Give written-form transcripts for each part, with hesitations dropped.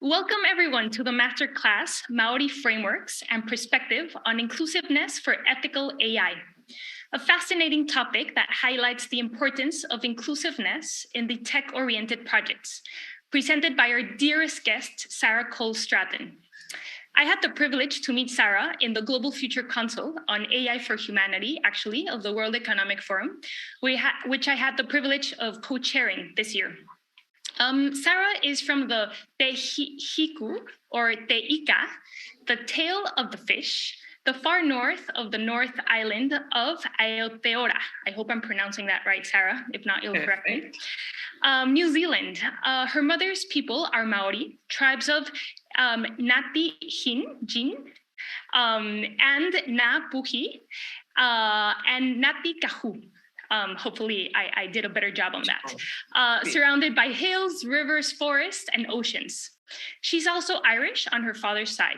Welcome everyone to the Masterclass, Maori Frameworks and Perspective on Inclusiveness for Ethical AI, a fascinating topic that highlights the importance of inclusiveness in the tech-oriented projects, presented by our dearest guest, Sara Stratton. I had the privilege to meet Sara in the Global Future Council on AI for Humanity, actually, of the World Economic Forum, which I had the privilege of co-chairing this year. Sara is from the Te Hiku, or Te Ika, the tail of the fish, the far north of the North Island of Aotearoa. I hope I'm pronouncing that right, Sara. If not, you'll correct me. New Zealand. Her mother's people are Maori, tribes of Ngāti Jin, and Ngā Puhi, and Ngāti Kahu. Hopefully I did a better job on that. Surrounded by hills, rivers, forests, and oceans. She's also Irish on her father's side.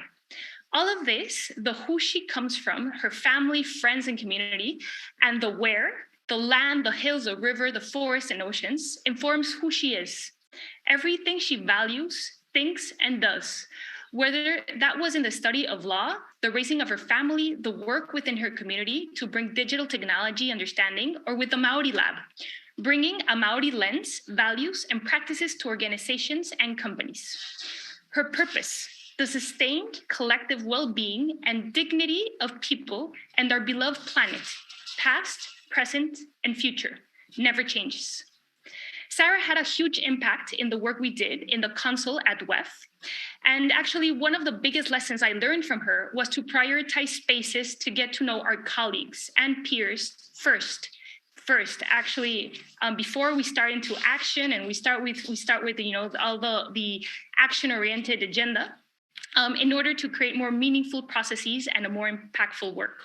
All of this, the who she comes from, her family, friends, and community, and the where, the land, the hills, the river, the forest, and oceans, informs who she is. Everything she values, thinks, and does. Whether that was in the study of law, the raising of her family, the work within her community to bring digital technology understanding, or with the Maori Lab, bringing a Maori lens, values, and practices to organizations and companies. Her purpose, the sustained collective well-being and dignity of people and our beloved planet, past, present, and future, never changes. Sara had a huge impact in the work we did in the council at WEF. And actually, one of the biggest lessons I learned from her was to prioritize spaces to get to know our colleagues and peers first. Actually, before we start into action, and we start with all the action-oriented agenda, in order to create more meaningful processes and a more impactful work.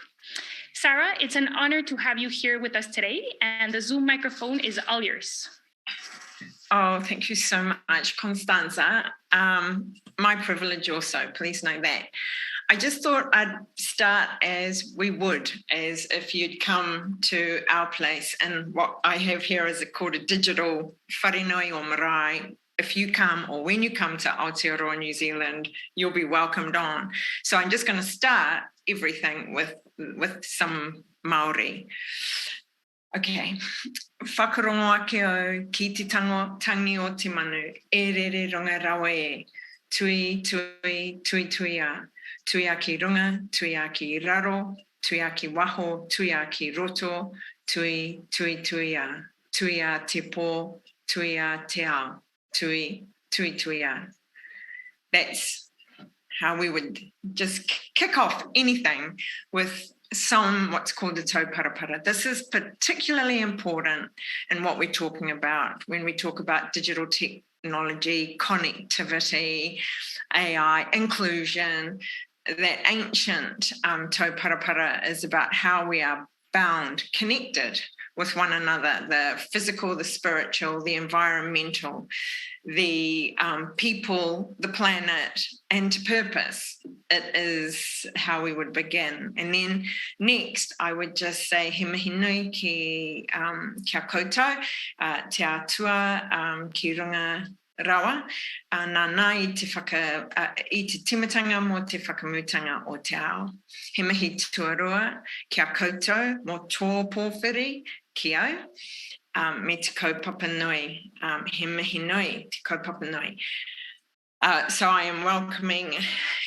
Sara, it's an honor to have you here with us today, and the Zoom microphone is all yours. Oh, thank you so much, Constanza. My privilege also, please know that. I just thought I'd start as we would, as if you'd come to our place, and what I have here is called a digital wharenui or marae. If you come, or when you come to Aotearoa, New Zealand, you'll be welcomed on. So I'm just going to start everything with some Maori. Okay. Whakarongo ake au ki te tangi o te manu, e rere runga rawa e, tui a, tui a ki runga, tui a ki raro, tui a ki waho, tui a ki roto, tui a, tui a te pō, tui a te ao, tui a. That's how we would just kick off anything with some what's called the tauparapara. This is particularly important in what we're talking about when we talk about digital technology, connectivity, AI, inclusion. That ancient tauparapara is about how we are bound, connected with one another, the physical, the spiritual, the environmental, the people, the planet, and to purpose. It is how we would begin. And then next, I would just say, he mihi nui kia koutou, te atua ki runga rawa, nā i te timatanga mo te whakamutanga o te ao. He mihi tuarua kia koutou mo tō pōwhiri ki au, me te kaupapa nui, he mihi nui te kaupapa nui. So I am welcoming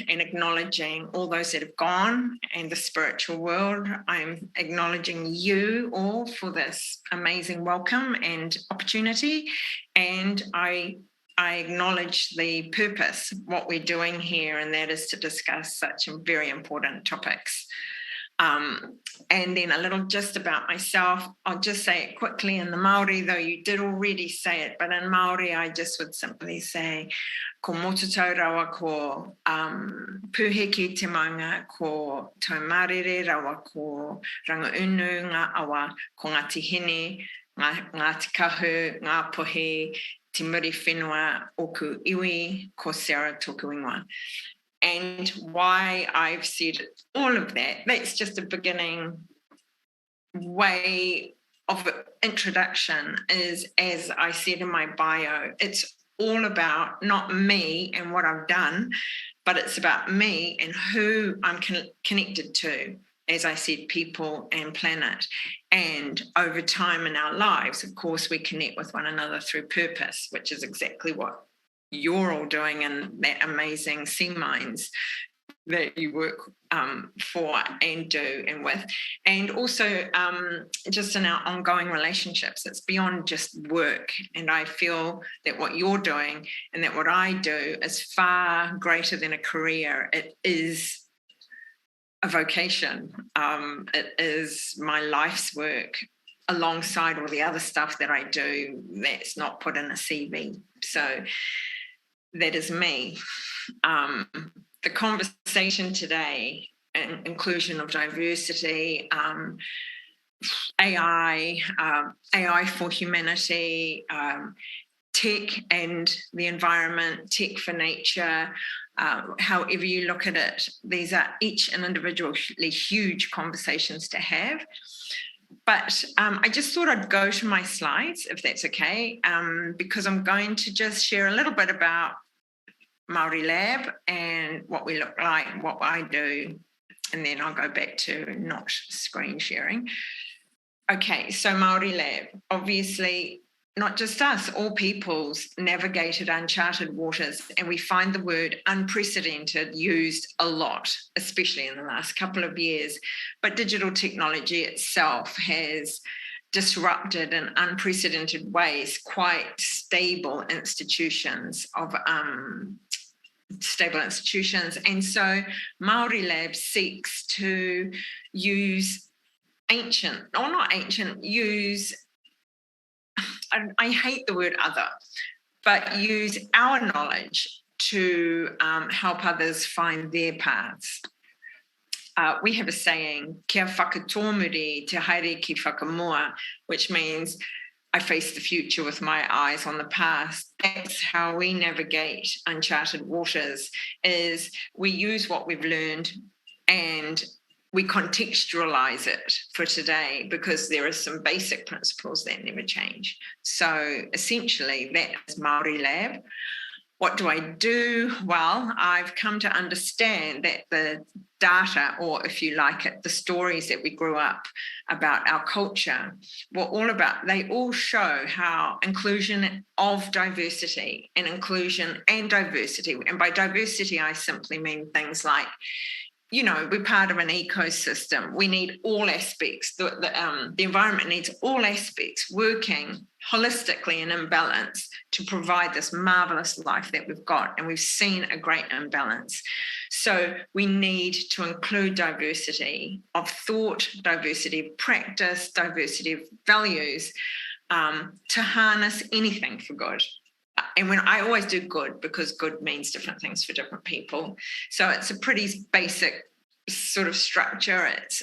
and acknowledging all those that have gone and the spiritual world. I'm acknowledging you all for this amazing welcome and opportunity. And I acknowledge the purpose, what we're doing here, and that is to discuss such very important topics. And then a little just about myself. I'll just say it quickly in the Maori, though you did already say it, but in Maori, I just would simply say, ko mototou rawa ko puheki te maunga, ko taumarere rawa ko rangaunu ngā awa, ko ngā tihine, ngā te kahu, ngā pohe, te muri whenua, oku iwi, ko Sara tōku ingoa. And why I've said all of that, that's just a beginning way of introduction is, as I said in my bio, it's all about not me and what I've done, but it's about me and who I'm connected to. As I said, people and planet. And over time in our lives, of course, we connect with one another through purpose, which is exactly what you're all doing in that amazing Sea Minds that you work for and do and with. And also just in our ongoing relationships, it's beyond just work. And I feel that what you're doing and that what I do is far greater than a career. It is a vocation. It is my life's work alongside all the other stuff that I do that's not put in a CV. So that is me. The conversation today, inclusion of diversity, AI for humanity, tech and the environment, tech for nature, however you look at it, these are each and individually huge conversations to have. But I just thought I'd go to my slides, if that's okay, because I'm going to just share a little bit about Maori Lab and what we look like, what I do, and then I'll go back to not screen sharing. Okay, so Maori Lab, obviously not just us, all peoples navigated uncharted waters, and we find the word unprecedented used a lot, especially in the last couple of years. But digital technology itself has disrupted in unprecedented ways quite stable institutions. And so Maori Lab seeks to use I hate the word other, but use our knowledge to help others find their paths. We have a saying, kia whakatomuri te haere ki whakamua, which means I face the future with my eyes on the past. That's how we navigate uncharted waters, is we use what we've learned and we contextualize it for today, because there are some basic principles that never change. So essentially, that is Maori Lab. What do I do? Well, I've come to understand that the data, or if you like it, the stories that we grew up about our culture, they all show how inclusion of diversity and inclusion and diversity, and by diversity, I simply mean things like, we're part of an ecosystem. We need all aspects. The environment needs all aspects working holistically and in balance to provide this marvelous life that we've got. And we've seen a great imbalance. So we need to include diversity of thought, diversity of practice, diversity of values to harness anything for good. And when I always do good, because good means different things for different people. So it's a pretty basic sort of structure. It's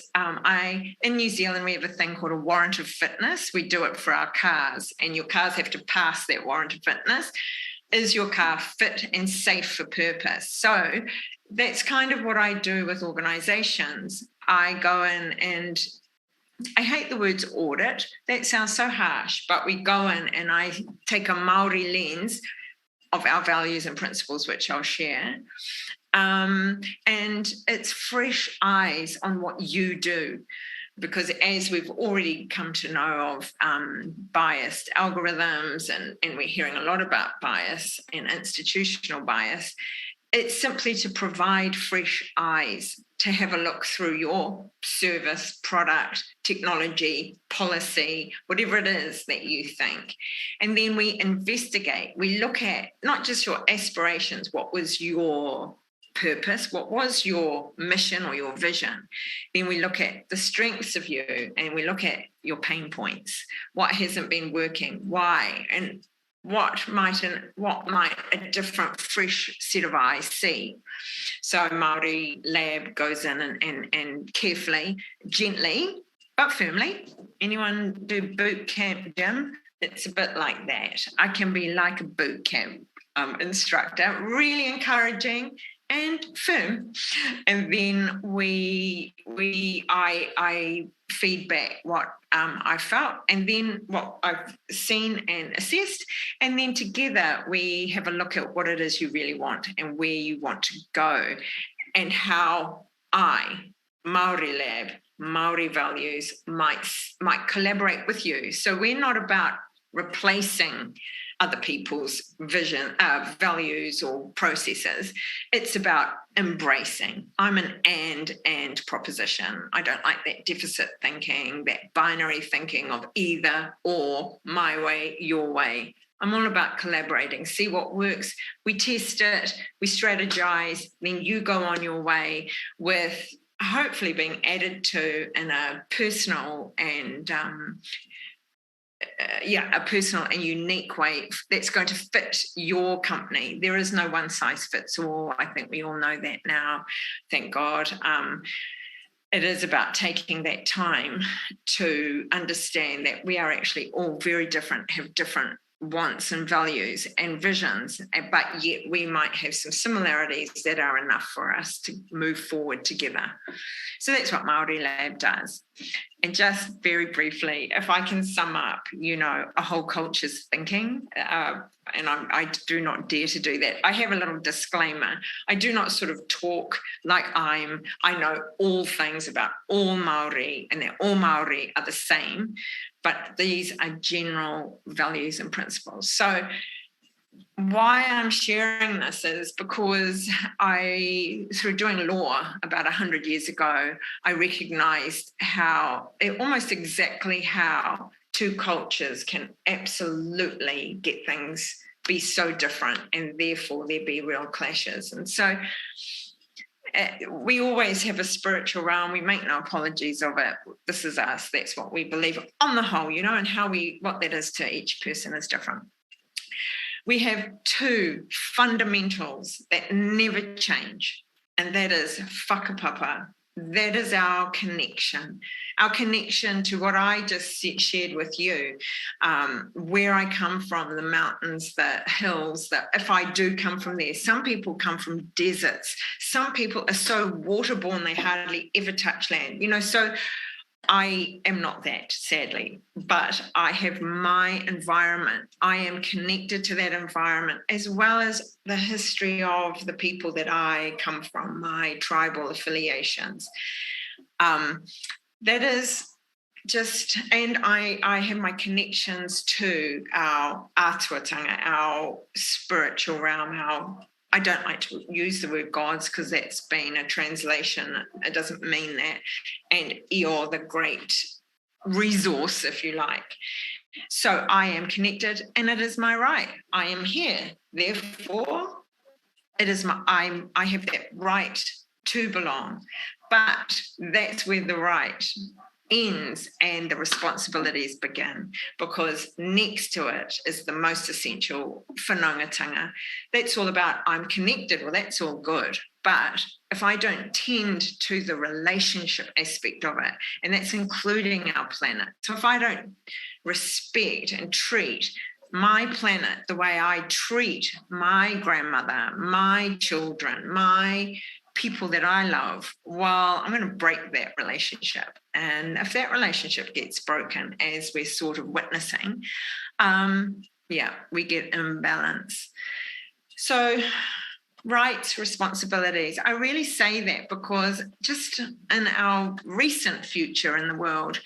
in New Zealand, we have a thing called a warrant of fitness. We do it for our cars, and your cars have to pass that warrant of fitness. Is your car fit and safe for purpose? So that's kind of what I do with organizations. I go in and I hate the words audit. That sounds so harsh, but we go in and I take a Maori lens of our values and principles, which I'll share. And it's fresh eyes on what you do, because as we've already come to know of biased algorithms, and we're hearing a lot about bias and institutional bias, it's simply to provide fresh eyes to have a look through your service, product, technology, policy, whatever it is that you think. And then we investigate. We look at not just your aspirations, what was your purpose, what was your mission or your vision. Then we look at the strengths of you, and we look at your pain points. What hasn't been working? Why? And what might a different, fresh set of eyes see? So Maori Lab goes in and carefully, gently, but firmly. Anyone do boot camp gym? It's a bit like that. I can be like a boot camp instructor, really encouraging and firm. And then I feedback what I felt, and then what I've seen and assessed, and then together we have a look at what it is you really want and where you want to go, and how Maori Lab, Maori values might collaborate with you. So we're not about replacing other people's vision, values or processes. It's about embracing. I'm an and proposition. I don't like that deficit thinking, that binary thinking of either or, my way, your way. I'm all about collaborating, see what works. We test it, we strategize, then you go on your way with hopefully being added to in a personal and a personal and unique way that's going to fit your company. There is no one size fits all. I think we all know that now, thank God. It is about taking that time to understand that we are actually all very different, have different wants and values and visions, but yet we might have some similarities that are enough for us to move forward together. So that's what Maori Lab does. And just very briefly, if I can sum up, a whole culture's thinking, and I do not dare to do that. I have a little disclaimer. I do not sort of talk like I know all things about all Maori, and that all Maori are the same, but these are general values and principles. So why I'm sharing this is because through doing law about 100 years ago, I recognized almost exactly how two cultures can absolutely get things be so different, and therefore there be real clashes. And so we always have a spiritual realm. We make no apologies of it. This is us. That's what we believe on the whole, and what that is to each person is different. We have two fundamentals that never change, and that is whakapapa. That is our connection to what I just shared with you, where I come from, the mountains, the hills, if I do come from there. Some people come from deserts. Some people are so waterborne they hardly ever touch land, so I am not that, sadly, but I have my environment. I am connected to that environment, as well as the history of the people that I come from, my tribal affiliations. That is just, and I have my connections to our ātuatanga, our spiritual realm, I don't like to use the word gods because that's been a translation. It doesn't mean that. And Io, the great resource, if you like. So I am connected, and it is my right. I am here. Therefore, it is I have that right to belong. But that's where the right ends and the responsibilities begin, because next to it is the most essential whanaungatanga. That's all about I'm connected. Well, that's all good. But if I don't tend to the relationship aspect of it, and that's including our planet, so if I don't respect and treat my planet the way I treat my grandmother, my children, my people that I love, well, I'm going to break that relationship. And if that relationship gets broken, as we're sort of witnessing, we get imbalance. So rights, responsibilities. I really say that because just in our recent future in the world,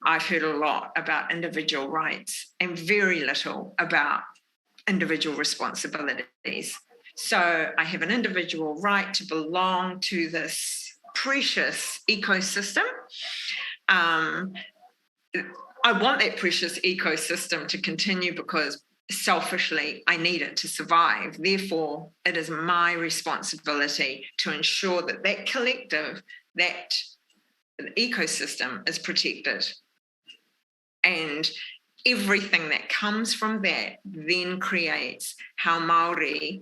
I've heard a lot about individual rights and very little about individual responsibilities. So I have an individual right to belong to this precious ecosystem. I want that precious ecosystem to continue because selfishly I need it to survive. Therefore, it is my responsibility to ensure that that collective, that ecosystem is protected. And everything that comes from that then creates how Māori,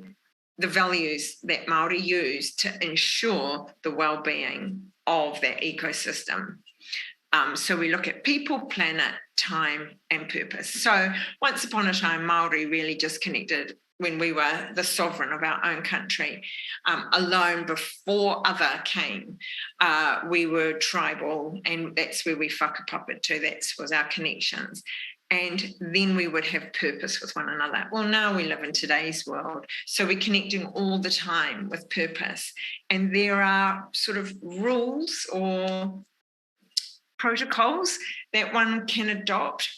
the values that Māori use to ensure the well-being of that ecosystem. So we look at people, planet, time, and purpose. So once upon a time, Māori really just connected when we were the sovereign of our own country, alone before other came, we were tribal, and that's where we whakapapa to. That was our connections. And then we would have purpose with one another. Well, now we live in today's world, so we're connecting all the time with purpose. And there are sort of rules or protocols that one can adopt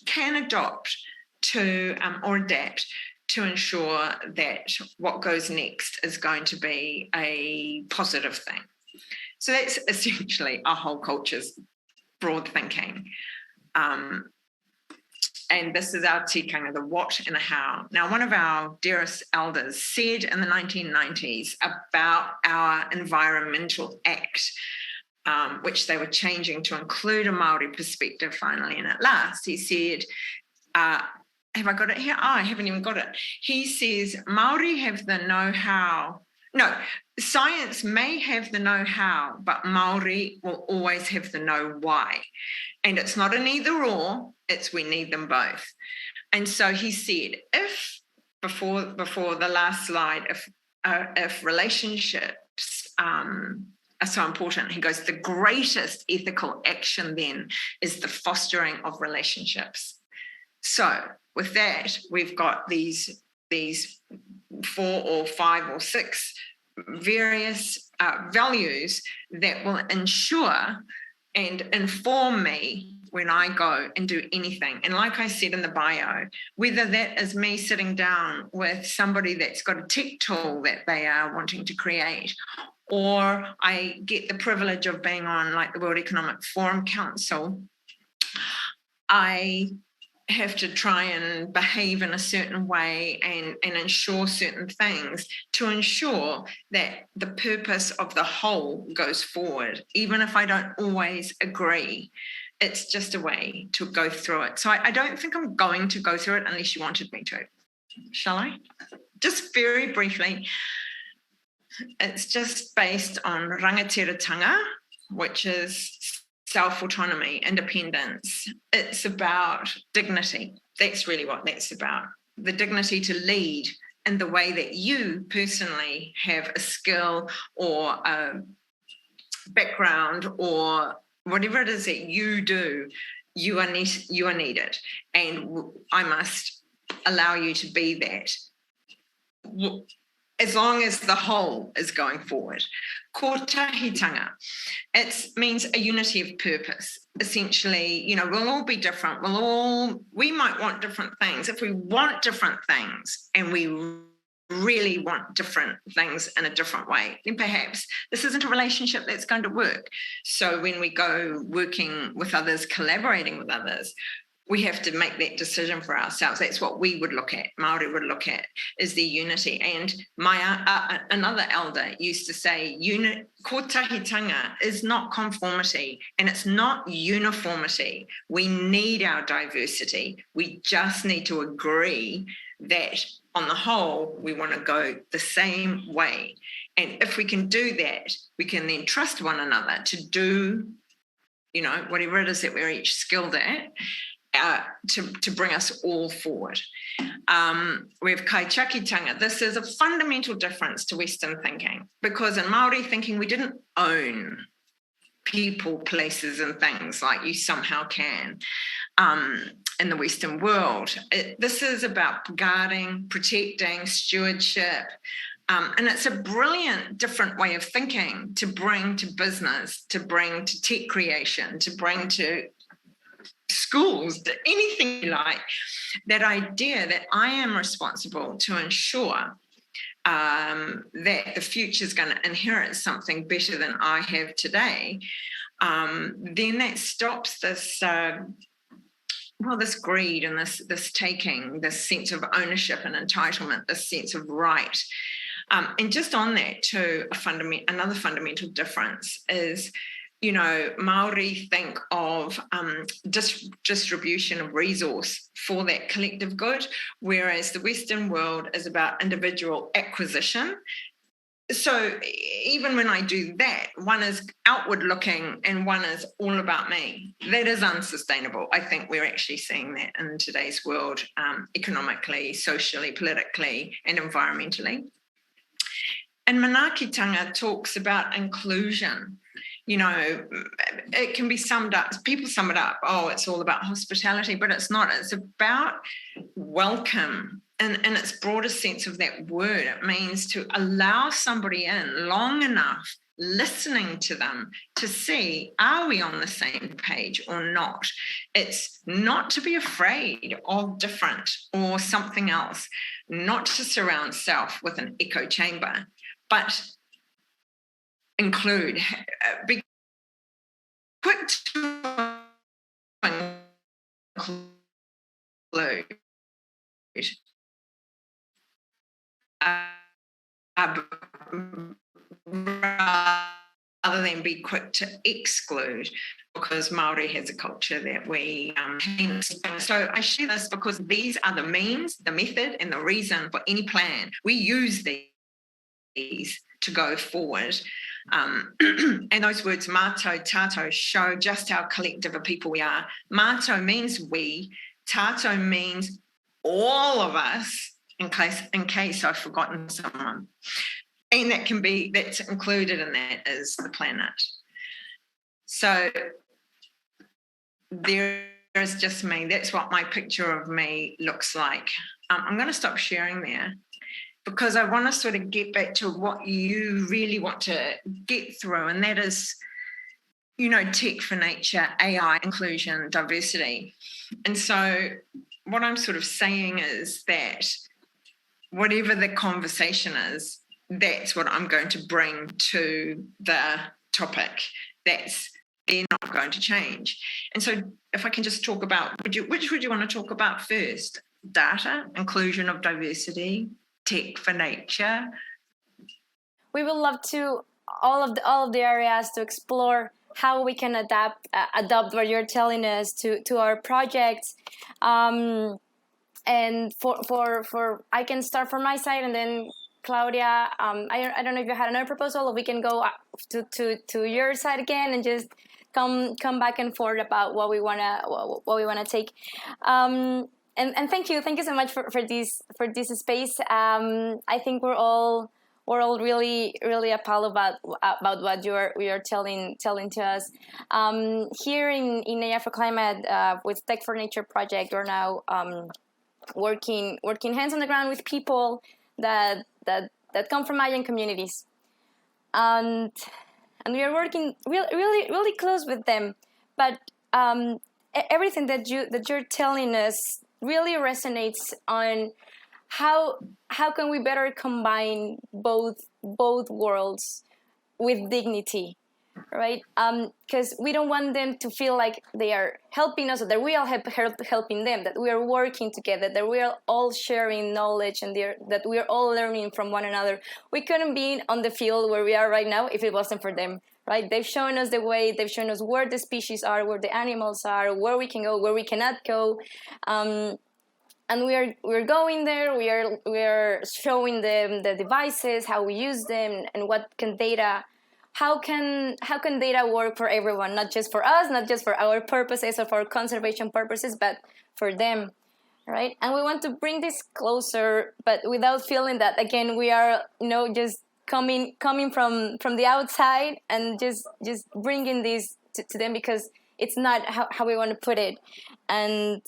to or adapt to ensure that what goes next is going to be a positive thing. So that's essentially our whole culture's broad thinking. And this is our tikanga, the what and the how. Now, one of our dearest elders said in the 1990s about our environmental act, which they were changing to include a Maori perspective finally and at last. He said, have I got it here? Oh, I haven't even got it. He says, Maori have the know-how. No, science may have the know-how, but Maori will always have the know-why. And it's not an either or, it's we need them both. And so he said, if, before the last slide, if relationships are so important, he goes, the greatest ethical action then is the fostering of relationships. So with that, we've got these 4 or 5 or 6 various values that will ensure and inform me when I go and do anything. And like I said in the bio, whether that is me sitting down with somebody that's got a tech tool that they are wanting to create, or I get the privilege of being on like the World Economic Forum Council, I have to try and behave in a certain way and ensure certain things to ensure that the purpose of the whole goes forward, even if I don't always agree. It's just a way to go through it. So I don't think I'm going to go through it unless you wanted me to. Shall I? Just very briefly, it's just based on rangatiratanga, which is self-autonomy, independence. It's about dignity. That's really what that's about. The dignity to lead in the way that you personally have a skill or a background or whatever it is that you do, you are needed. And I must allow you to be that as long as the whole is going forward. Kotahitanga, it means a unity of purpose. Essentially, we'll all be different. We might want different things. If we want different things and we really want different things in a different way, then perhaps this isn't a relationship that's going to work. So when we go working with others, collaborating with others, we have to make that decision for ourselves. That's what we would look at, Māori would look at, is the unity. And my another elder used to say, kotahitanga is not conformity and it's not uniformity. We need our diversity. We just need to agree that on the whole, we want to go the same way. And if we can do that, we can then trust one another to do, whatever it is that we're each skilled at, to bring us all forward. We have kaichakitanga. This is a fundamental difference to Western thinking, because in Māori thinking, we didn't own people, places, and things like you somehow can in the Western world. This is about guarding, protecting, stewardship. And it's a brilliant, different way of thinking to bring to business, to bring to tech creation, to bring to schools, anything you like. That idea that I am responsible to ensure that the future is going to inherit something better than I have today, then that stops this this greed and this taking, this sense of ownership and entitlement, this sense of right. And just on that too, another fundamental difference is, Maori think of distribution of resource for that collective good, whereas the Western world is about individual acquisition so even when I do that, one is outward looking and one is all about me. That is unsustainable. I think we're actually seeing that in today's world, economically, socially, politically, and environmentally. And Manaakitanga talks about inclusion. You know, it can be summed up, people sum it up, oh, it's all about hospitality, but it's not. It's about welcome in its broadest sense of that word. It means to allow somebody in long enough, listening to them to see, are we on the same page or not? It's not to be afraid of different or something else, not to surround self with an echo chamber, but include, be quick to include, rather than be quick to exclude, because Maori has a culture that we so I share this because these are the means, the method, and the reason for any plan. We use these to go forward. And those words, mātou, tātou, show just how collective a people we are. Mātou means we, tātou means all of us, in case I've forgotten someone. And that's included in that is the planet. So there is just me. That's what my picture of me looks like. I'm going to stop sharing there, because I want to sort of get back to what you really want to get through, and that is, you know, tech for nature, AI, inclusion, diversity. And so what I'm sort of saying is that whatever the conversation is, that's what I'm going to bring to the topic. They're not going to change. And so if I can just talk about, which would you want to talk about first? Data, inclusion of diversity, tech for nature? We would love to all of the areas to explore how we can adopt what you're telling us to our projects. And for I can start from my side, and then Claudia, I don't know if you had another proposal, or we can go to your side again and just come back and forth about what we wanna take. And thank you so much for this space. I think we're all really appalled about what we are telling to us. Here in AI for Climate with Tech for Nature project, we're now working hands on the ground with people that come from Mayan communities, and we are working really close with them. But everything that you're telling us really resonates on how can we better combine both worlds with dignity, right? Because we don't want them to feel like they are helping us, or that we are helping them, that we are working together, that we are all sharing knowledge, and that we are all learning from one another. We couldn't be on the field where we are right now if it wasn't for them, right? They've shown us the way. They've shown us where the species are, where the animals are, where we can go, where we cannot go. And we're going there. We are showing them the devices, how we use them, and what can data. How can data work for everyone, not just for us, not just for our purposes or for conservation purposes, but for them, right? And we want to bring this closer, but without feeling that, again, we are, just coming from the outside and just bringing this to them, because it's not how we want to put it. And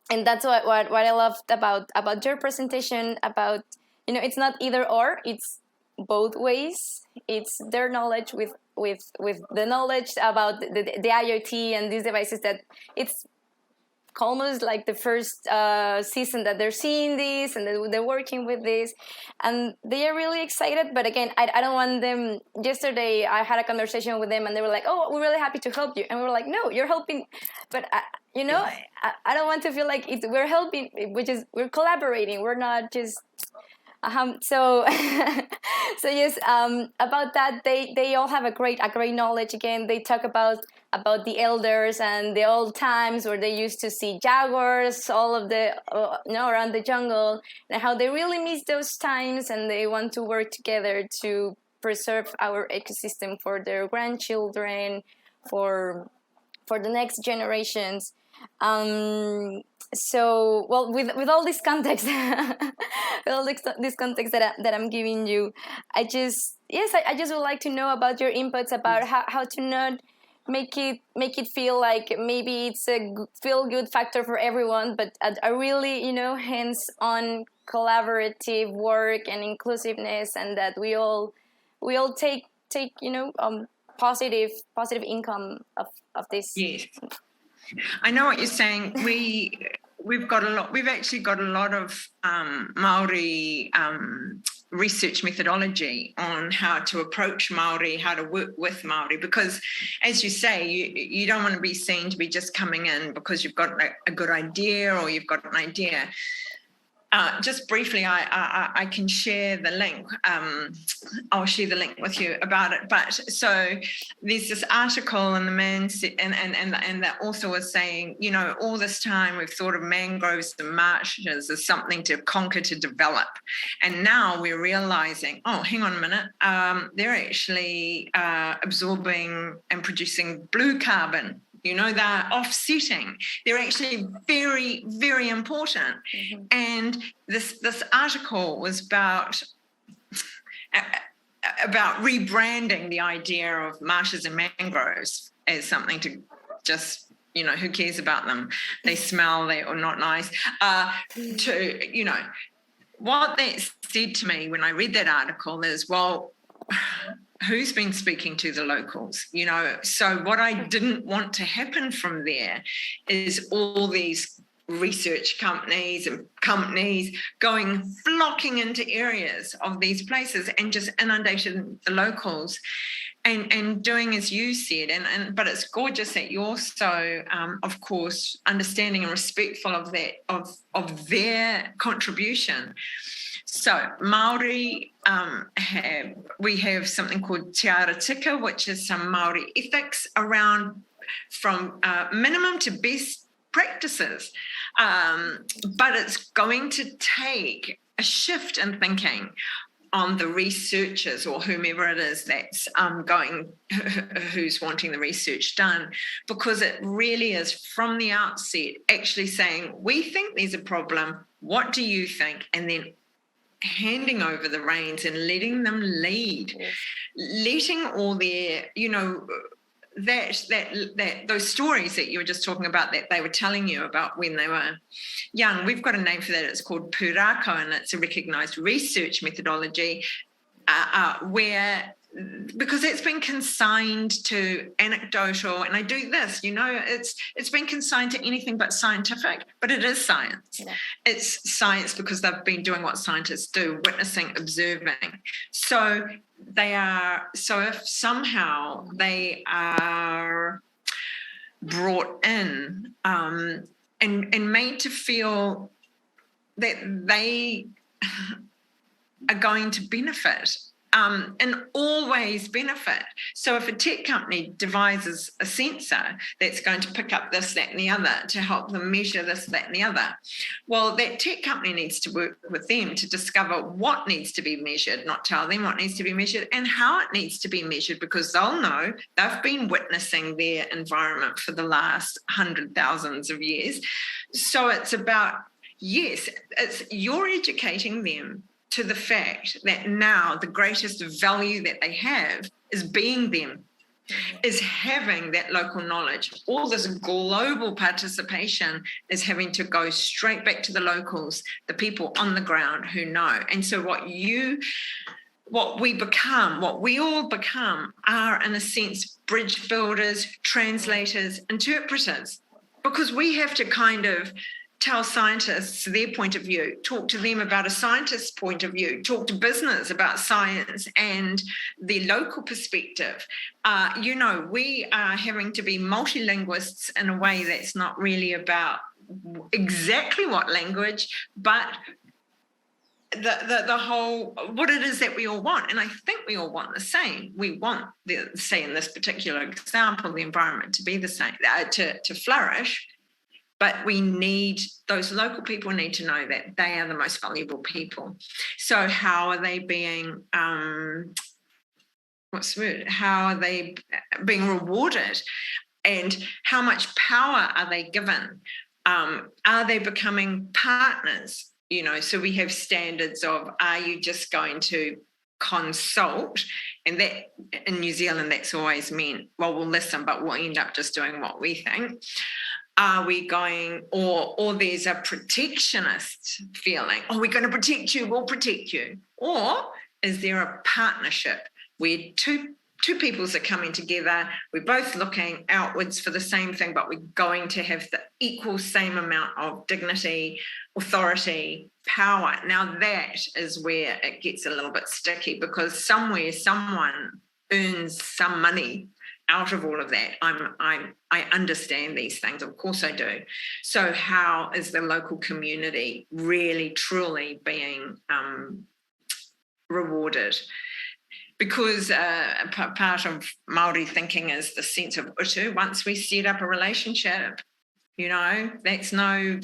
that's what I loved about your presentation, about, it's not either or, it's both ways. It's their knowledge with the knowledge about the IoT and these devices, that it's almost like the first season that they're seeing this and they're working with this, and they are really excited. But again, I don't want them. Yesterday I had a conversation with them and they were like, oh, we're really happy to help you, and we were like, no, you're helping, but I don't want to feel like we're helping, which is we're collaborating. We're not just So, so yes, about that, they all have a great knowledge. Again, they talk about the elders and the old times where they used to see jaguars, all of the around the jungle, and how they really miss those times, and they want to work together to preserve our ecosystem for their grandchildren, for the next generations. So, well, with all this context, with all this context that I'm giving you, I just would like to know about your inputs about how to not make it feel like maybe it's a feel good factor for everyone, but a really hands-on collaborative work and inclusiveness, and that we all take positive income of this. Yes. I know what you're saying. We've actually got a lot of Maori research methodology on how to approach Maori, how to work with Maori, because as you say, you don't want to be seen to be just coming in because you've got a good idea or you've got an idea. Just briefly, I can share the link. I'll share the link with you about it. But so there's this article, and the man said, and that also was saying, all this time we've thought of mangroves and marshes as something to conquer, to develop, and now we're realizing, oh, hang on a minute, they're actually absorbing and producing blue carbon. They're offsetting. They're actually very, very important. Mm-hmm. And this article was about rebranding the idea of marshes and mangroves as something to just, who cares about them? They smell, they are not nice. What that said to me when I read that article is, well, who's been speaking to the locals? So what I didn't want to happen from there is all these research companies and companies flocking into areas of these places and just inundating the locals and doing as you said. But it's gorgeous that you're so, of course, understanding and respectful of that, of their contribution. So Maori we have something called Te Ara Tika, which is some Maori ethics around from minimum to best practices. But it's going to take a shift in thinking on the researchers or whomever it is that's who's wanting the research done, because it really is from the outset actually saying, we think there's a problem, what do you think? And then handing over the reins and letting them lead, letting all their, that those stories that you were just talking about that they were telling you about when they were young. We've got a name for that. It's called pūrākau, and it's a recognised research methodology where, because it's been consigned to anecdotal, and I do this, it's been consigned to anything but scientific, but it is science. Yeah. It's science because they've been doing what scientists do, witnessing, observing. So if somehow they are brought in and made to feel that they are going to benefit, and always benefit. So if a tech company devises a sensor that's going to pick up this, that, and the other to help them measure this, that, and the other, well, that tech company needs to work with them to discover what needs to be measured, not tell them what needs to be measured and how it needs to be measured, because they'll know they've been witnessing their environment for the last 100,000s of years. So it's about, yes, you're educating them to the fact that now the greatest value that they have is being them, is having that local knowledge. All this global participation is having to go straight back to the locals, the people on the ground who know. And so what we all become are, in a sense, bridge builders, translators, interpreters, because we have to kind of tell scientists their point of view, talk to them about a scientist's point of view, talk to business about science and the local perspective. We are having to be multilinguists in a way that's not really about exactly what language, but the whole, what it is that we all want. And I think we all want the same. We want, say in this particular example, the environment to be the same, to flourish. But we need, those local people need to know that they are the most valuable people. So how are they being, what's the word? How are they being rewarded? And how much power are they given? Are they becoming partners? You know, so we have standards of, are you just going to consult? And that in New Zealand, that's always meant, well, we'll listen, but we'll end up just doing what we think. Are we going, or there's a protectionist feeling, oh, we're going to protect you, we'll protect you. Or is there a partnership where two peoples are coming together, we're both looking outwards for the same thing, but we're going to have the equal same amount of dignity, authority, power. Now that is where it gets a little bit sticky, because somewhere someone earns some money out of all of that. I understand these things, of course I do. So how is the local community really truly being rewarded? Because part of Maori thinking is the sense of utu. Once we set up a relationship, you know, that's no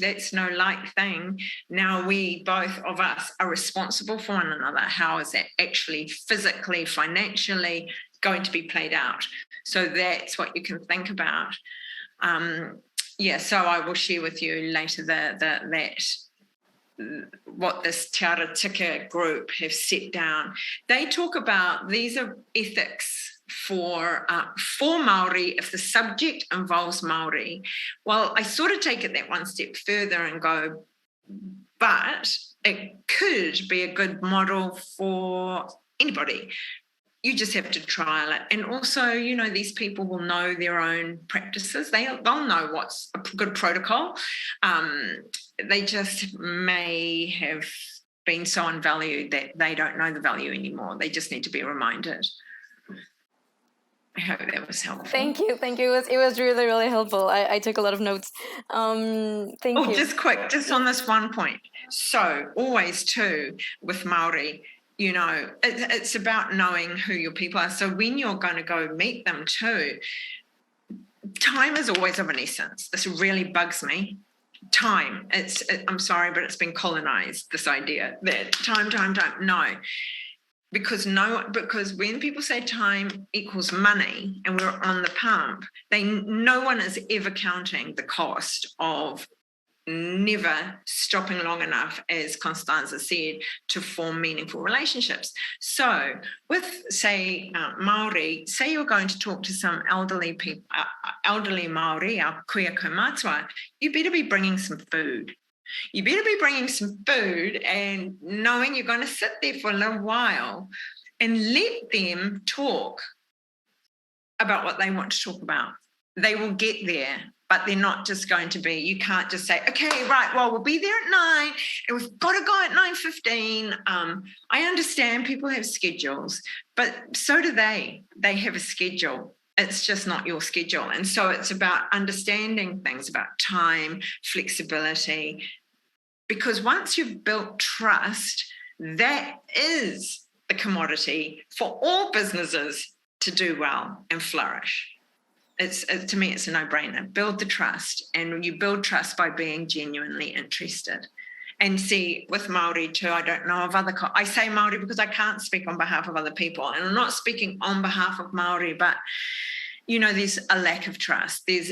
light thing. Now we, both of us, are responsible for one another. How is that actually physically, financially going to be played out? So that's what you can think about. So I will share with you later that what this Te Ara Tika group have set down. They talk about, these are ethics for Maori if the subject involves Maori. Well, I sort of take it that one step further and go, but it could be a good model for anybody. You just have to trial it. And also, you know, these people will know their own practices. They'll know what's a good protocol. They just may have been so unvalued that they don't know the value anymore. They just need to be reminded. I hope that was helpful. Thank you. It was really, really helpful. I took a lot of notes. Thank you. Just quick, just on this one point. So always too with Maori, you know, it's about knowing who your people are. So when you're going to go meet them too, time is always of an essence. This really bugs me. Time. I'm sorry, but it's been colonized, this idea that time. No. Because when people say time equals money and we're on the pump, no one is ever counting the cost of never stopping long enough, as Constanza said, to form meaningful relationships. So with, say, Maori, say you're going to talk to some elderly people, elderly Maori, our kuia kaumatua, you better be bringing some food. You better be bringing some food and knowing you're going to sit there for a little while and let them talk about what they want to talk about. They will get there, but they're not just going to be, you can't just say, okay, right, well, we'll be there at 9 and we've got to go at 9:15. I understand people have schedules, but so do they. They have a schedule. It's just not your schedule. And so it's about understanding things about time, flexibility, because once you've built trust, that is the commodity for all businesses to do well and flourish. To me, it's a no-brainer. Build the trust, and you build trust by being genuinely interested. And see, with Maori too, I don't know of other. I say Maori because I can't speak on behalf of other people, and I'm not speaking on behalf of Maori, but you know, there's a lack of trust. There's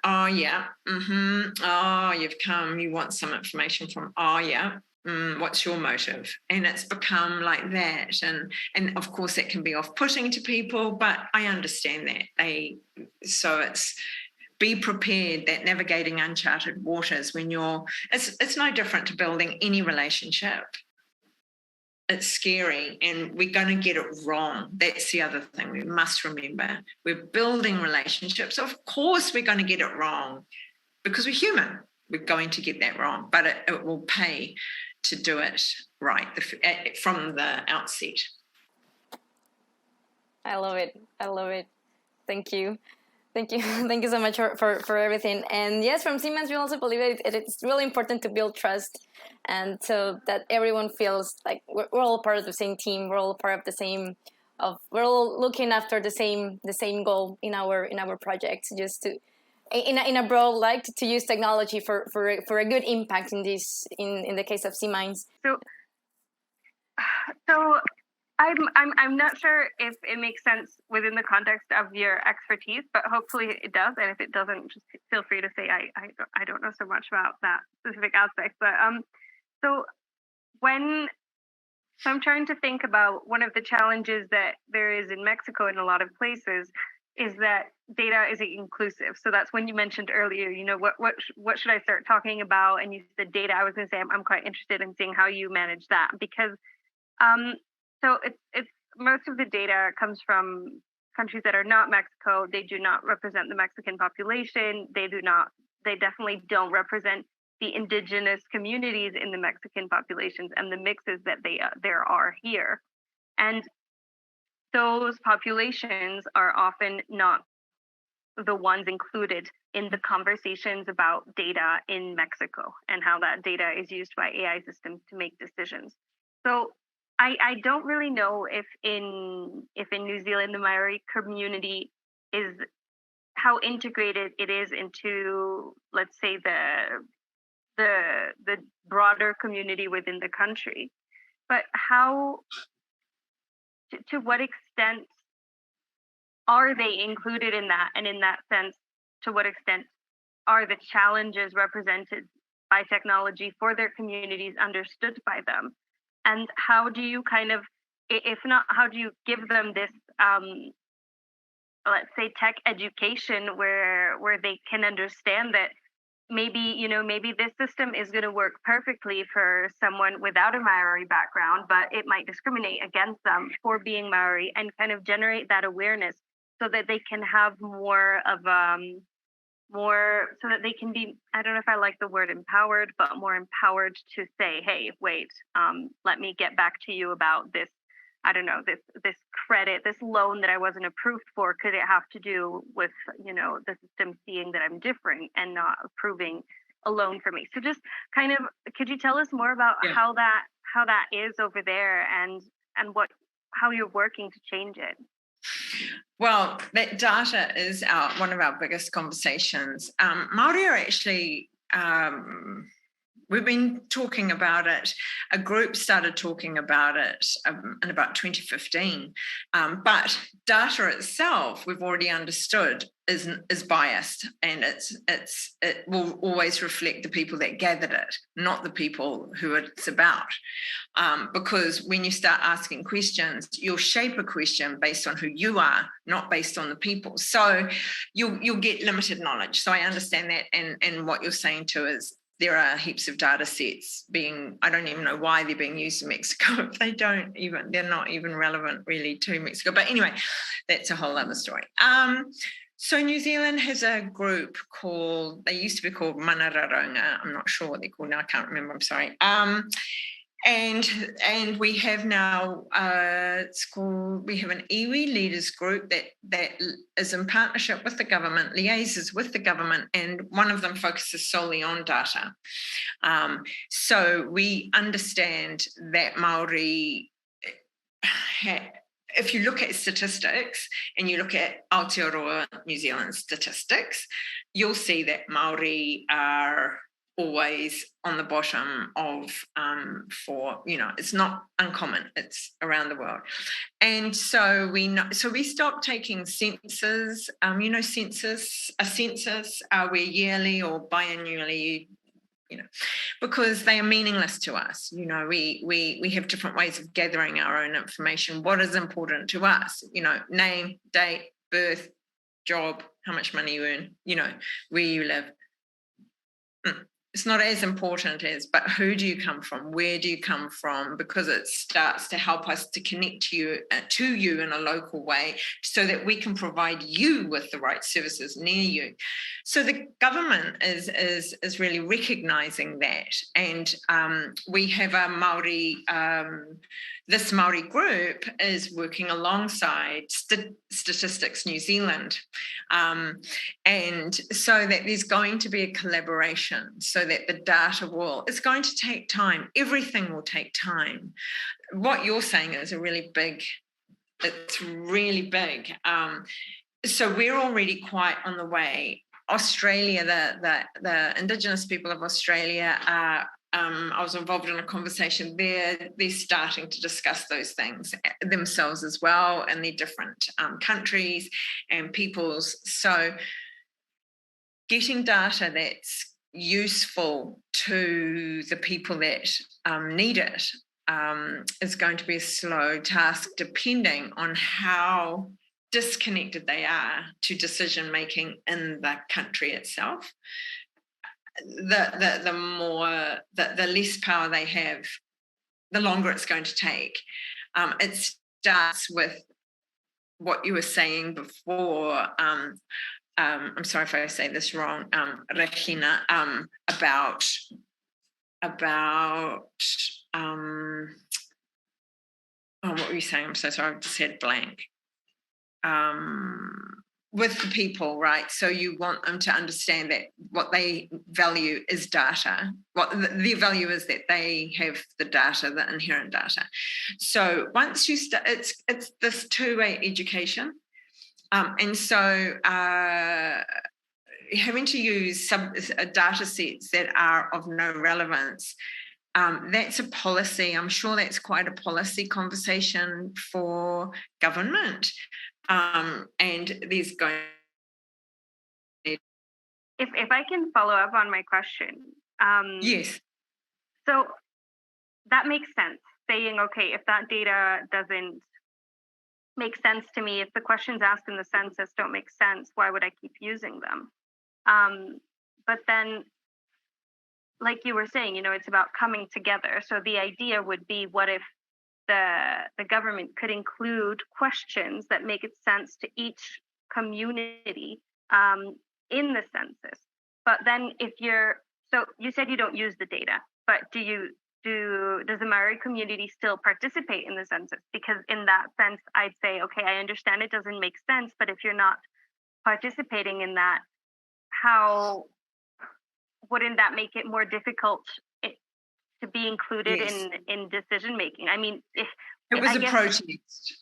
oh yeah, oh, you've come, you want some information from, oh yeah. What's your motive? And it's become like that. And of course that can be off-putting to people, but I understand that. So it's be prepared that navigating uncharted waters when it's no different to building any relationship. It's scary and we're going to get it wrong. That's the other thing we must remember. We're building relationships. Of course we're going to get it wrong because we're human. We're going to get that wrong, but it will pay to do it right from the outset. I love it. Thank you. Thank you. Thank you so much for everything. And yes, from Siemens, we also believe it's really important to build trust, and so that everyone feels like we're all part of the same team. We're all part of the same. We're all looking after the same goal in our projects. Just to, in a broad light, to use technology for a good impact in the case of Siemens. So I'm not sure if it makes sense within the context of your expertise, but hopefully it does. And if it doesn't, just feel free to say I don't know so much about that specific aspect. But so I'm trying to think about one of the challenges that there is in Mexico in a lot of places is that data isn't inclusive. So that's when you mentioned earlier, what should I start talking about? And you said data. I was going to say I'm quite interested in seeing how you manage that, because so it's most of the data comes from countries that are not Mexico. They do not represent the Mexican population. They definitely don't represent the indigenous communities in the Mexican populations and the mixes that there are here. And those populations are often not the ones included in the conversations about data in Mexico and how that data is used by AI systems to make decisions. So I don't really know if in New Zealand the Maori community is how integrated it is into, let's say, the broader community within the country, but how to what extent are they included in that, and in that sense, to what extent are the challenges represented by technology for their communities understood by them? And how do you kind of, if not, how do you give them this, let's say, tech education where they can understand that maybe this system is going to work perfectly for someone without a Maori background, but it might discriminate against them for being Maori, and kind of generate that awareness so that they can have more so that they can be, I don't know if I like the word empowered, but more empowered to say, hey, wait, let me get back to you about this, I don't know, this credit, this loan that I wasn't approved for. Could it have to do with, the system seeing that I'm different and not approving a loan for me? So just kind of, could you tell us more about how that is over there, and how you're working to change it? Well, that data is one of our biggest conversations. Māori are actually, we've been talking about it. A group started talking about it in about 2015. But data itself, we've already understood, is biased, and it will always reflect the people that gathered it, not the people who it's about. Because when you start asking questions, you'll shape a question based on who you are, not based on the people. So you'll get limited knowledge. So I understand that, and what you're saying too is there are heaps of data sets I don't even know why they're being used in Mexico if they're not even relevant really to Mexico. But anyway, that's a whole other story. So New Zealand has a group they used to be called Manararonga. I'm not sure what they're called now. I can't remember. I'm sorry. And we have now we have an iwi leaders group that is in partnership with the government, liaises with the government, and one of them focuses solely on data. So we understand that Maori, if you look at statistics and you look at Aotearoa New Zealand statistics, you'll see that Maori are always on the bottom of it's not uncommon, it's around the world. And so we stopped taking census, a census where yearly or biannually, because they are meaningless to us. We have different ways of gathering our own information. What is important to us? Name, date, birth, job, how much money you earn, where you live. it's not as important as, but who do you come from? Where do you come from? Because it starts to help us to connect to you in a local way so that we can provide you with the right services near you. So the government is really recognising that. And we have a Maori, this Maori group is working alongside Statistics New Zealand. And so that there's going to be a collaboration so that the data it's going to take time. Everything will take time. What you're saying is it's really big. So we're already quite on the way. Australia, the Indigenous people of Australia are, I was involved in a conversation there. They're starting to discuss those things themselves as well in their different countries and peoples. So getting data that's useful to the people that need it is going to be a slow task, depending on how disconnected they are to decision making in the country itself. The less power they have, the longer it's going to take. It starts with what you were saying before. I'm sorry if I say this wrong, Regina, about what were you saying? I'm so sorry, I've just had blank. With the people, right? So you want them to understand that what they value is data. What their value is that they have the data, the inherent data. So once you start, it's this two-way education. And so having to use data sets that are of no relevance, that's a policy. I'm sure that's quite a policy conversation for government. And there's going. If I can follow up on my question. Yes. So that makes sense. Saying, okay, if that data doesn't make sense to me, if the questions asked in the census don't make sense, why would I keep using them? But then, like you were saying, it's about coming together. So the idea would be, what if the government could include questions that make it sense to each community in the census? But then so you said you don't use the data, but does the Maori community still participate in the census? Because in that sense, I'd say, okay, I understand it doesn't make sense, but if you're not participating in that, how wouldn't that make it more difficult to be included in decision making? I mean, it was a protest.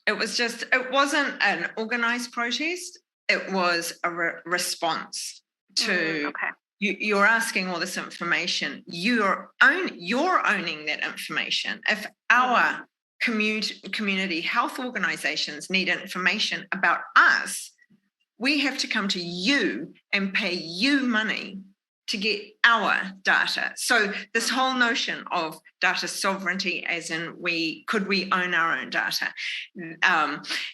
It wasn't an organized protest. It was a response to. Okay. You're asking all this information. You're owning that information. If our community health organizations need information about us, we have to come to you and pay you money to get our data. So this whole notion of data sovereignty, as in could we own our own data?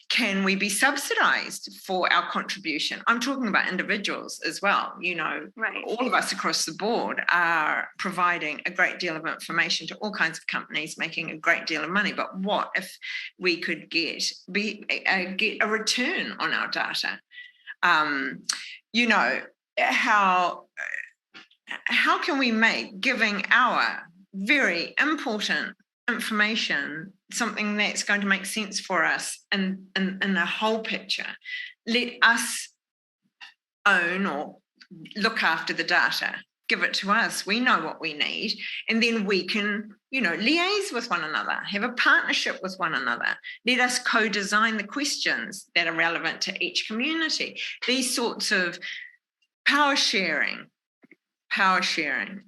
Can we be subsidized for our contribution? I'm talking about individuals as well. Right. All of us across the board are providing a great deal of information to all kinds of companies, making a great deal of money. But what if we could get a return on our data? How can we make giving our very important information something that's going to make sense for us in the whole picture? Let us own or look after the data. Give it to us. We know what we need. And then we can, liaise with one another, have a partnership with one another. Let us co-design the questions that are relevant to each community. These sorts of power sharing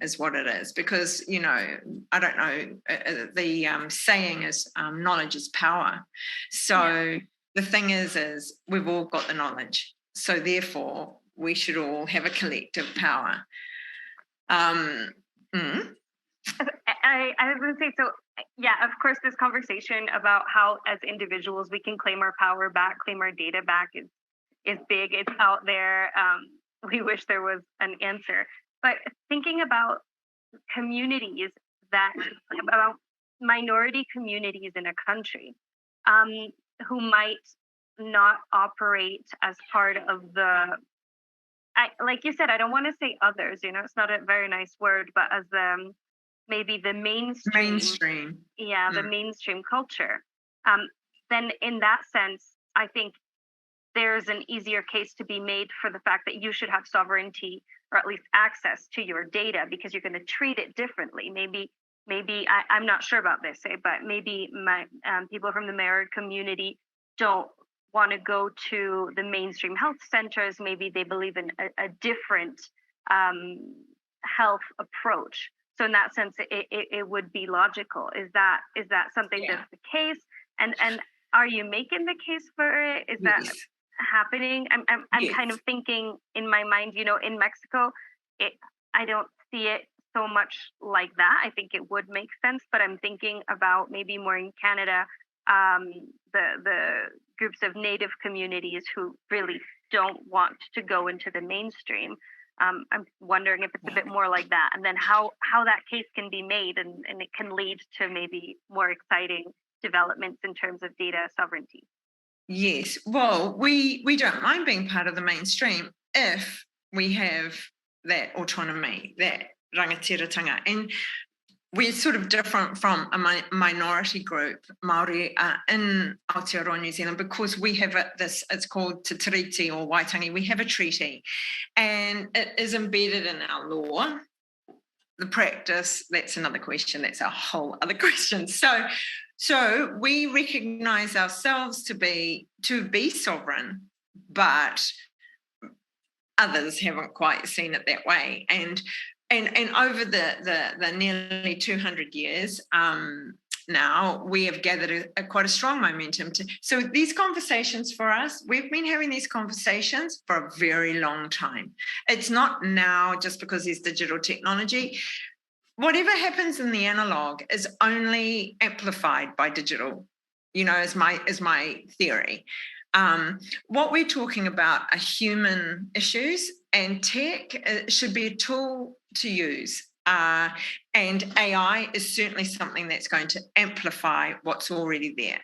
is what it is, because I don't know, the saying is knowledge is power. So the thing is we've all got the knowledge, so therefore we should all have a collective power. I was going to say, so of course this conversation about how as individuals we can claim our power back, claim our data back is big. It's out there. We wish there was an answer. But thinking about communities about minority communities in a country who might not operate as part of like you said, I don't want to say others, it's not a very nice word, but as maybe the mainstream. Yeah, the mainstream culture. Then in that sense, I think there's an easier case to be made for the fact that you should have sovereignty or at least access to your data because you're going to treat it differently. Maybe I'm not sure about this, but maybe my people from the Maori community don't want to go to the mainstream health centers. Maybe they believe in a different health approach. So in that sense, it would be logical. Is that something that's the case? And are you making the case for it? Is that happening? I'm kind of thinking in my mind, in Mexico, I don't see it so much like that. I think it would make sense, but I'm thinking about maybe more in Canada, the groups of Native communities who really don't want to go into the mainstream. I'm wondering if it's a bit more like that, and then how that case can be made, and it can lead to maybe more exciting developments in terms of data sovereignty. Yes, well, we don't mind being part of the mainstream if we have that autonomy, that rangatiratanga. And we're sort of different from a minority group, Maori, in Aotearoa, New Zealand, because we have it's called Te Tiriti or Waitangi. We have a treaty, and it is embedded in our law. The practice, that's another question. That's a whole other question. So we recognise ourselves to be sovereign, but others haven't quite seen it that way. And over the nearly 200 years now, we have gathered quite a strong momentum. So these conversations for us, we've been having these conversations for a very long time. It's not now just because there's digital technology. Whatever happens in the analog is only amplified by digital, is my theory. What we're talking about are human issues, and tech should be a tool to use. And AI is certainly something that's going to amplify what's already there.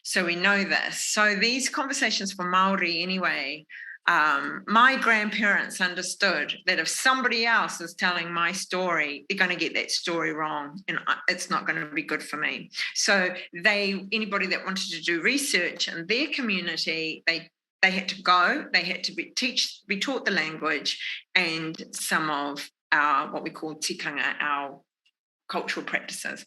So we know this. So these conversations for Maori anyway, my grandparents understood that if somebody else is telling my story, they're going to get that story wrong, and it's not going to be good for me. So anybody that wanted to do research in their community, they had to go, they had to be taught the language and some of our, what we call tikanga, our cultural practices,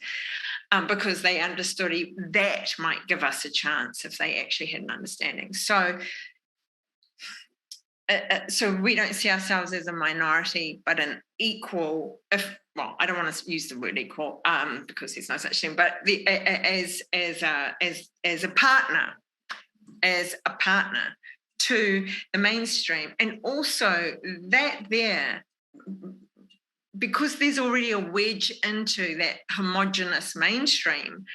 because they understood that might give us a chance if they actually had an understanding. So we don't see ourselves as a minority, but an equal. I don't want to use the word equal because there's no such thing, but as a partner to the mainstream, and also that there, because there's already a wedge into that homogenous mainstream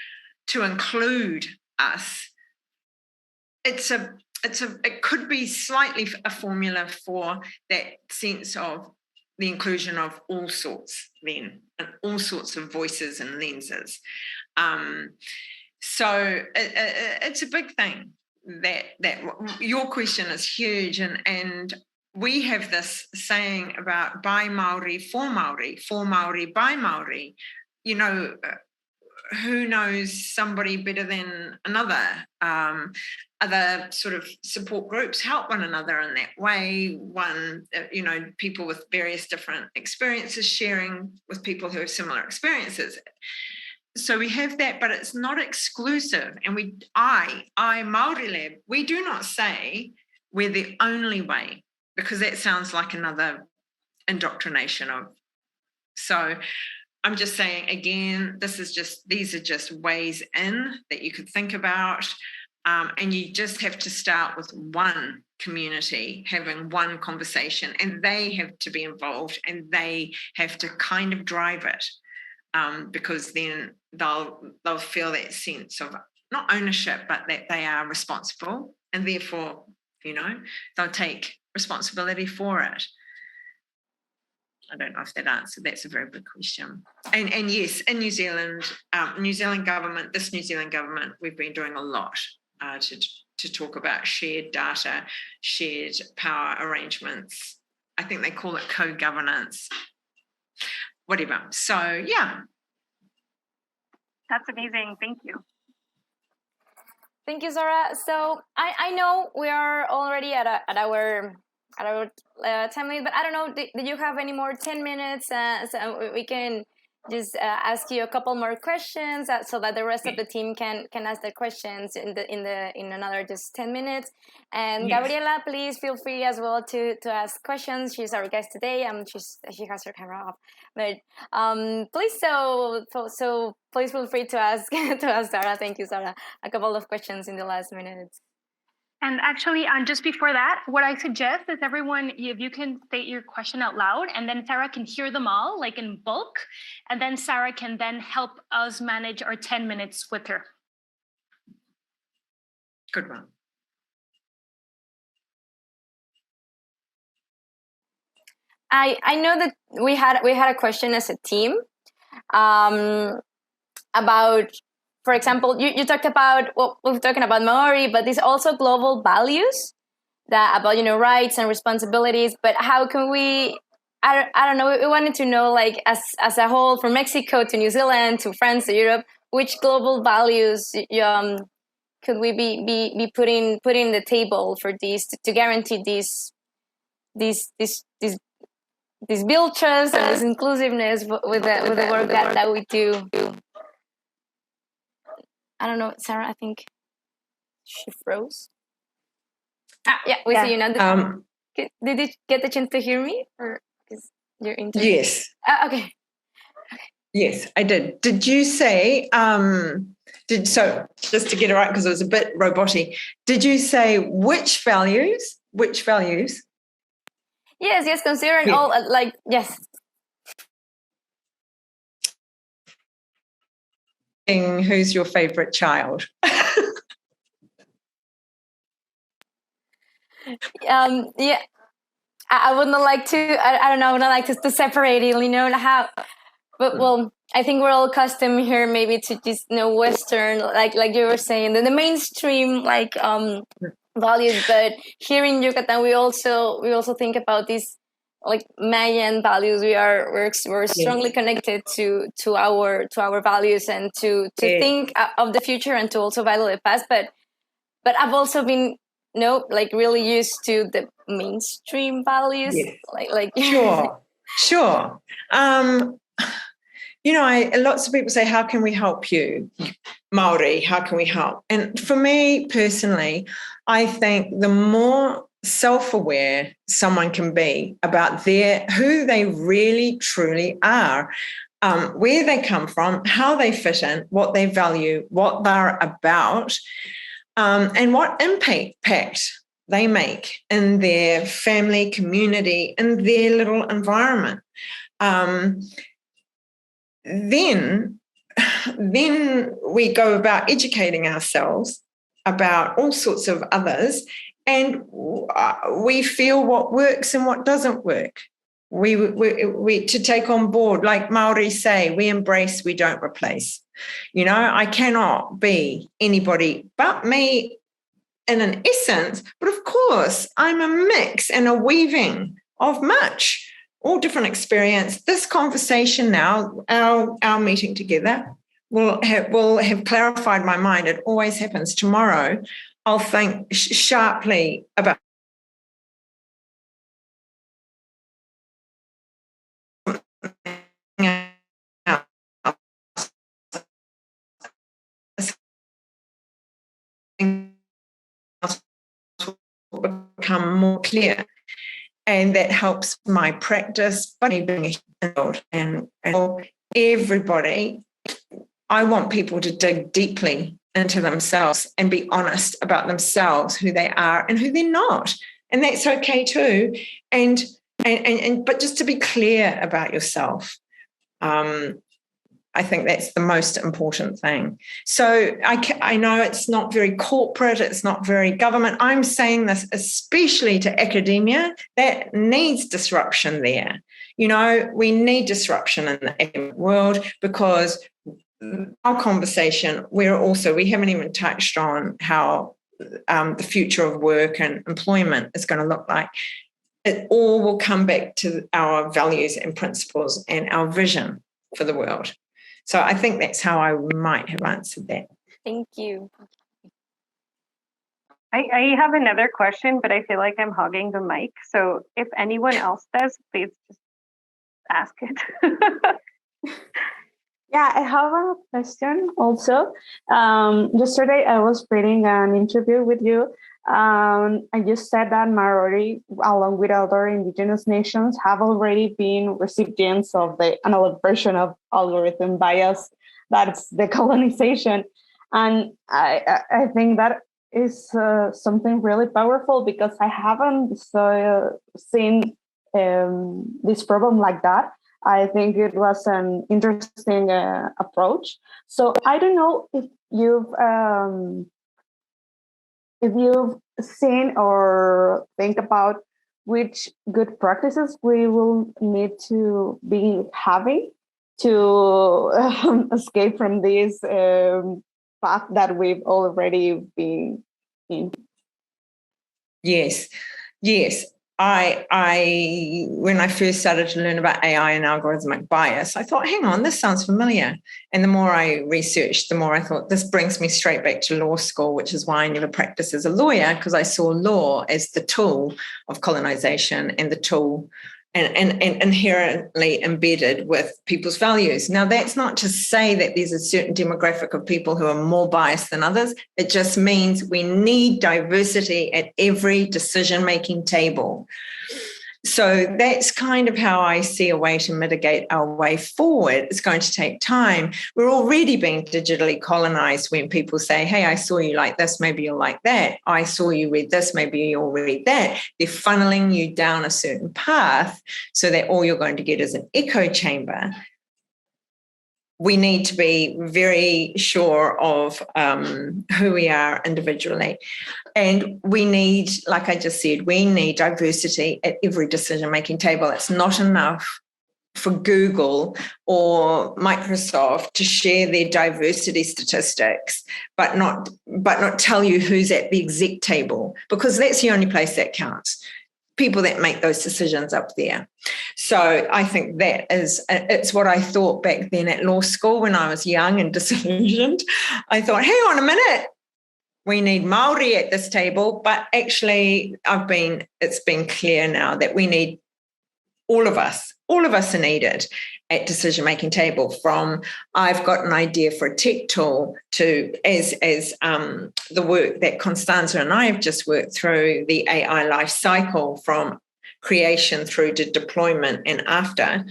to include us. It could be slightly a formula for that sense of the inclusion of all sorts then, and all sorts of voices and lenses. So it's a big thing. That your question is huge, and we have this saying about by Maori, for Maori, by Maori. Who knows somebody better than another? Other sort of support groups help one another in that way. People with various different experiences sharing with people who have similar experiences. So we have that, but it's not exclusive. And I Māori Lab, we do not say we're the only way, because that sounds like another indoctrination of. So I'm just saying, again, these are just ways in that you could think about. And you just have to start with one community having one conversation, and they have to be involved, and they have to kind of drive it, because then they'll feel that sense of not ownership, but that they are responsible, and therefore, they'll take responsibility for it. I don't know if that answered. That's a very big question. And yes, in New Zealand, New Zealand government, we've been doing a lot to talk about shared data, shared power arrangements. I think they call it co-governance, whatever. So, yeah. That's amazing. Thank you. Thank you, Sara. So I know we are already at our time limit, but I don't know. Did you have any more 10 minutes? So we can just ask you a couple more questions so that the rest of the team can ask their questions in another just 10 minutes. And yes. Gabriela, please feel free as well to ask questions. She's our guest today. She has her camera off, but please please feel free to ask Sara. Thank you, Sara. A couple of questions in the last minutes. And actually, just before that, what I suggest is everyone, if you can state your question out loud, and then Sara can hear them all, like in bulk, and then Sara can then help us manage our 10 minutes with her. Good one. I know that we had a question as a team about. For example, you talked about we're talking about Maori, but there's also global values that about rights and responsibilities. But how can we? I don't know. We wanted to know, like as a whole, from Mexico to New Zealand to France to Europe, which global values could we be putting the table for these to guarantee these build trust and this inclusiveness with the work that we do. I don't know, Sara, I think she froze. Yeah, we see you now. Did you get the chance to hear me? Or is your internet? Yes. Okay. Yes, I did. Did you say, so just to get it right, because it was a bit robotic, did you say which values? Which values? Yes, considering all, yes. Who's your favorite child? Yeah, I would not like to. I don't know. I would not like to separate it. How, but well, I think we're all accustomed here, maybe to just Western, like you were saying, the mainstream values. But here in Yucatan, we also think about these like Mayan values. We're strongly connected to our values and to think of the future and to also value the past. But I've also been really used to the mainstream values. Yes. Sure. Lots of people say, how can we help you, Maori? How can we help? And for me personally, I think the more self-aware someone can be about who they really truly are, where they come from, how they fit in, what they value, what they're about, and what impact they make in their family, community, in their little environment. Then we go about educating ourselves about all sorts of others, and we feel what works and what doesn't work. We to take on board, like Maori say, we embrace, we don't replace. I cannot be anybody but me in an essence, but of course I'm a mix and a weaving of much. All different experience. This conversation now, our meeting together, will have clarified my mind. It always happens. Tomorrow, I'll think sharply about become more clear. And that helps my practice, but being and everybody, I want people to dig deeply into themselves and be honest about themselves, who they are and who they're not. And that's okay too. And but just to be clear about yourself. I think that's the most important thing. So I know it's not very corporate, it's not very government. I'm saying this especially to academia that needs disruption there. We need disruption in the academic world, because our conversation, we haven't even touched on how the future of work and employment is going to look like. It all will come back to our values and principles and our vision for the world. So I think that's how I might have answered that. Thank you. I have another question, but I feel like I'm hogging the mic. So if anyone else does, please just ask it. Yeah, I have a question also. Yesterday, I was reading an interview with you, and you said that Maori, along with other indigenous nations, have already been recipients of another version of algorithm bias, that's the colonization. And I think that is something really powerful, because I haven't seen this problem like that. I think it was an interesting approach. So I don't know if you've seen or think about which good practices we will need to be having to escape from this path that we've already been in. Yes. I when I first started to learn about AI and algorithmic bias, I thought, hang on, this sounds familiar. And the more I researched, the more I thought, this brings me straight back to law school, which is why I never practiced as a lawyer, because I saw law as the tool of colonization and the tool and inherently embedded with people's values. Now, that's not to say that there's a certain demographic of people who are more biased than others. It just means we need diversity at every decision-making table. So that's kind of how I see a way to mitigate our way forward. It's going to take time. We're already being digitally colonized when people say, hey, I saw you like this, maybe you'll like that. I saw you read this, maybe you'll read that. They're funneling you down a certain path so that all you're going to get is an echo chamber. We need to be very sure of who we are individually. And we need, like I just said, we need diversity at every decision-making table. It's not enough for Google or Microsoft to share their diversity statistics, but not tell you who's at the exec table, because that's the only place that counts. People that make those decisions up there. So I think it's what I thought back then at law school when I was young and disillusioned. I thought, hang on a minute, we need Maori at this table, but actually it's been clear now that we need all of us are needed at decision-making table, from I've got an idea for a tech tool to as the work that Constanza and I have just worked through, the AI life cycle from creation through to deployment and after.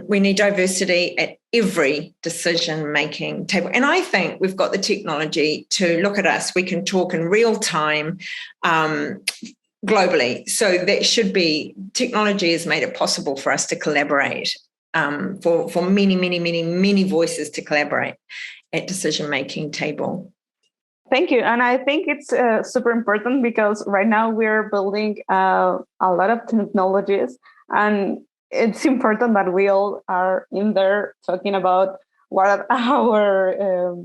We need diversity at every decision-making table. And I think we've got the technology to look at us. We can talk in real time globally. So that should be, technology has made it possible for us to collaborate, for many voices to collaborate at decision-making table. Thank you. And I think it's super important, because right now we're building a lot of technologies, and it's important that we all are in there talking about what are our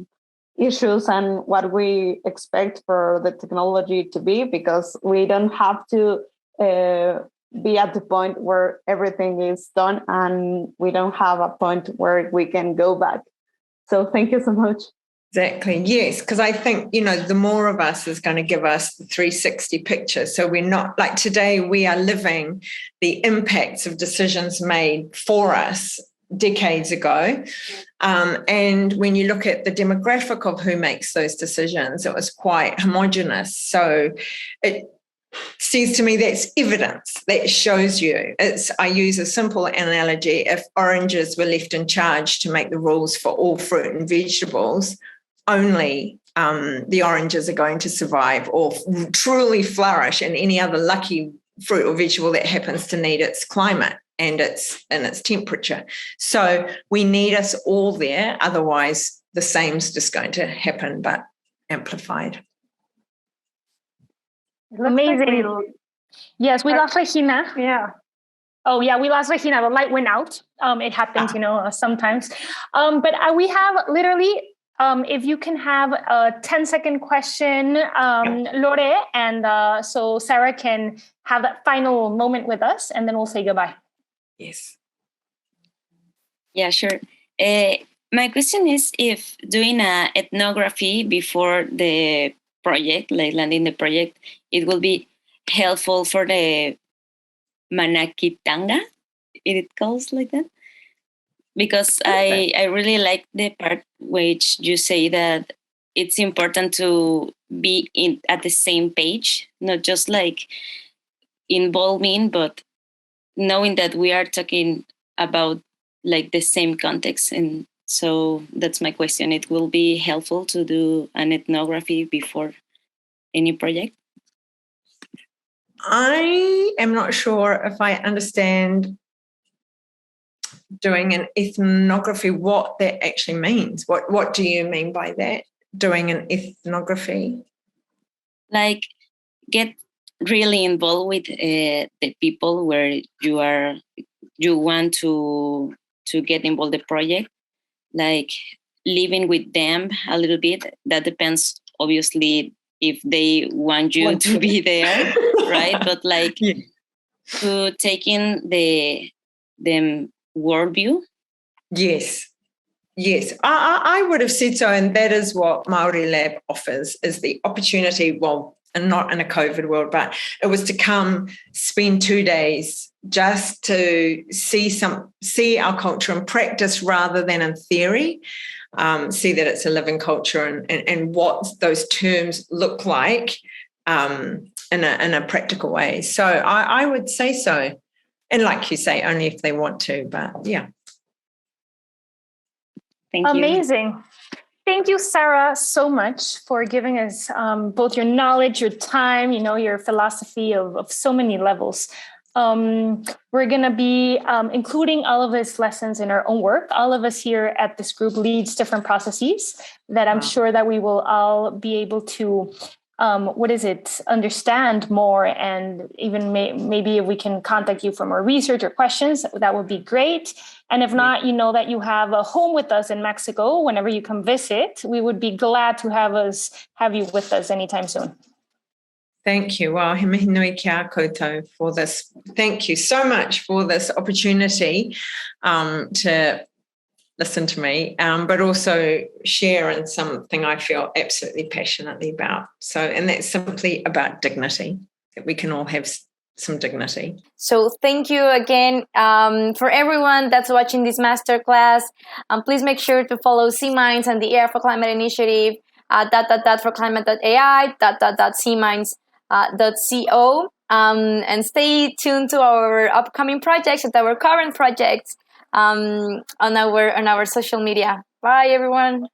issues and what we expect for the technology to be, because we don't have to be at the point where everything is done and we don't have a point where we can go back. So thank you so much. Exactly. Yes, because I think, the more of us is going to give us the 360 picture. So we're not like today, we are living the impacts of decisions made for us decades ago. And when you look at the demographic of who makes those decisions, it was quite homogenous. So it seems to me that's evidence that shows you. I use a simple analogy. If oranges were left in charge to make the rules for all fruit and vegetables, only the oranges are going to survive or truly flourish, and any other lucky fruit or vegetable that happens to need its climate and its temperature. So we need us all there. Otherwise, the same's just going to happen, but amplified. Amazing. Yes, we love Regina. Yeah. Oh yeah, we lost Regina. The light went out. It happens, sometimes. But we have literally, if you can have a 10-second question, Lore, and so Sara can have that final moment with us, and then we'll say goodbye. Yes. Yeah, sure. My question is if doing an ethnography before the project, like landing the project, it will be helpful for the Manakitanga, it calls like that? Because I really like the part which you say that it's important to be at the same page, not just like involving, but knowing that we are talking about like the same context. And so that's my question. It will be helpful to do an ethnography before any project? I am not sure if I understand doing an ethnography, what that actually means. What do you mean by that, doing an ethnography? Like get really involved with the people where you want to get involved in the project, like living with them a little bit. That depends, obviously, if they want you to be there, right? But like to take in the worldview. Yes. I would have said so, and that is what Maori Lab offers, is the opportunity, well, and not in a COVID world, but it was to come spend 2 days just to see our culture in practice rather than in theory, see that it's a living culture and what those terms look like in a practical way. So I would say so. And like you say, only if they want to, but yeah. Thank you. Amazing. Thank you, Sara, so much for giving us both your knowledge, your time, your philosophy of so many levels. We're going to be including all of these lessons in our own work. All of us here at this group leads different processes that I'm sure that we will all be able to understand more, and even maybe if we can contact you for more research or questions, that would be great. And if not, that you have a home with us in Mexico whenever you come visit. We would be glad to have you with us anytime soon. Thank you. Well, he mihi nui kia koutou for this. Thank you so much for this opportunity to listen to me, but also share in something I feel absolutely passionately about. So, and that's simply about dignity, that we can all have some dignity. So thank you again for everyone that's watching this masterclass. Please make sure to follow C-Minds and the AI for Climate Initiative, for climate.ai, cminds.co, and stay tuned to our upcoming projects and our current projects on our social media. Bye, everyone.